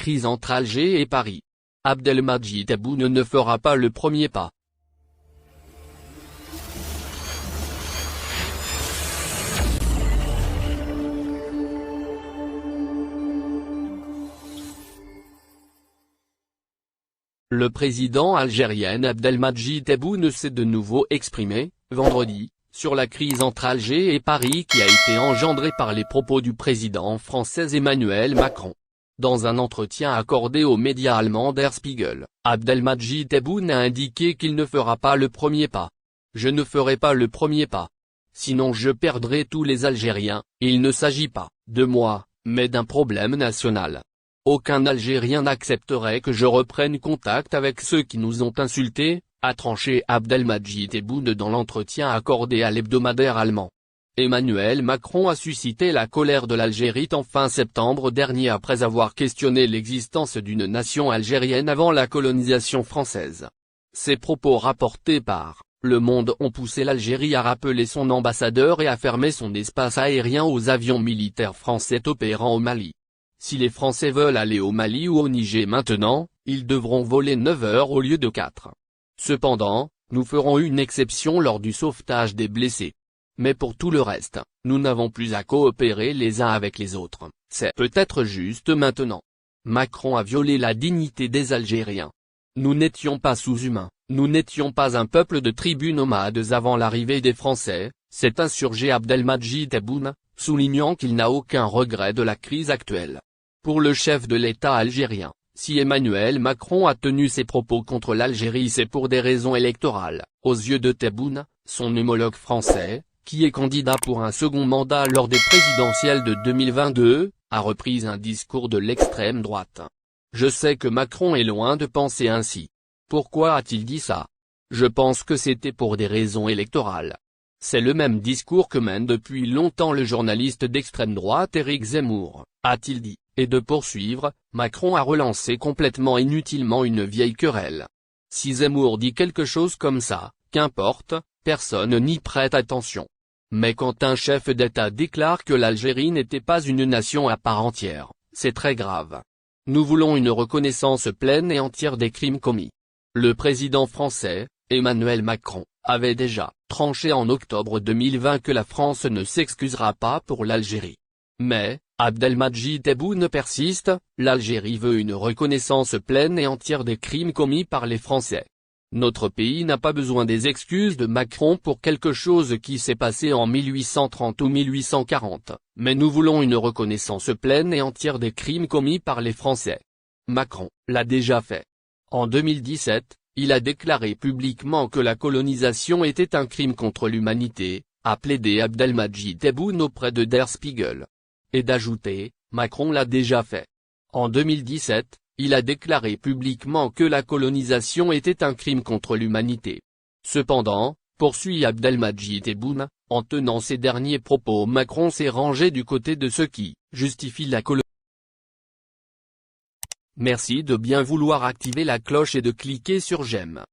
crise entre Alger et Paris. Abdelmadjid Tebboune ne fera pas le premier pas. Le président algérien Abdelmadjid Tebboune s'est de nouveau exprimé, vendredi, sur la crise entre Alger et Paris qui a été engendrée par les propos du président français Emmanuel Macron. Dans un entretien accordé aux médias allemands Der Spiegel, Abdelmadjid Tebboune a indiqué qu'il ne fera pas le premier pas. « Je ne ferai pas le premier pas. Sinon je perdrai tous les Algériens, il ne s'agit pas de moi, mais d'un problème national. Aucun Algérien n'accepterait que je reprenne contact avec ceux qui nous ont insultés », a tranché Abdelmadjid Tebboune dans l'entretien accordé à l'hebdomadaire allemand. Emmanuel Macron a suscité la colère de l'Algérie en fin septembre dernier après avoir questionné l'existence d'une nation algérienne avant la colonisation française. Ces propos rapportés par Le Monde ont poussé l'Algérie à rappeler son ambassadeur et à fermer son espace aérien aux avions militaires français opérant au Mali. Si les Français veulent aller au Mali ou au Niger maintenant, ils devront voler 9 heures au lieu de 4. Cependant, nous ferons une exception lors du sauvetage des blessés. Mais pour tout le reste, nous n'avons plus à coopérer les uns avec les autres, c'est peut-être juste maintenant. Macron a violé la dignité des Algériens. Nous n'étions pas sous-humains, nous n'étions pas un peuple de tribus nomades avant l'arrivée des Français, s'est insurgé Abdelmadjid Tebboune, soulignant qu'il n'a aucun regret de la crise actuelle. Pour le chef de l'État algérien, si Emmanuel Macron a tenu ses propos contre l'Algérie c'est pour des raisons électorales, aux yeux de Tebboune, son homologue français, qui est candidat pour un second mandat lors des présidentielles de 2022, a repris un discours de l'extrême droite. Je sais que Macron est loin de penser ainsi. Pourquoi a-t-il dit ça? Je pense que c'était pour des raisons électorales. C'est le même discours que mène depuis longtemps le journaliste d'extrême droite Éric Zemmour, a-t-il dit, et de poursuivre, Macron a relancé complètement inutilement une vieille querelle. Si Zemmour dit quelque chose comme ça, qu'importe, personne n'y prête attention. Mais quand un chef d'État déclare que l'Algérie n'était pas une nation à part entière, c'est très grave. Nous voulons une reconnaissance pleine et entière des crimes commis. Le président français, Emmanuel Macron, avait déjà tranché en octobre 2020 que la France ne s'excusera pas pour l'Algérie. Mais, Abdelmadjid Tebboune persiste, l'Algérie veut une reconnaissance pleine et entière des crimes commis par les Français. Notre pays n'a pas besoin des excuses de Macron pour quelque chose qui s'est passé en 1830 ou 1840, mais nous voulons une reconnaissance pleine et entière des crimes commis par les Français. Macron l'a déjà fait. En 2017, il a déclaré publiquement que la colonisation était un crime contre l'humanité, a plaidé Abdelmadjid Tebboune auprès de Der Spiegel. Et d'ajouter, Macron l'a déjà fait. En 2017, il a déclaré publiquement que la colonisation était un crime contre l'humanité. Cependant, poursuit Abdelmadjid Tebboune, en tenant ces derniers propos Macron s'est rangé du côté de ceux qui justifient la colonisation. Merci de bien vouloir activer la cloche et de cliquer sur j'aime.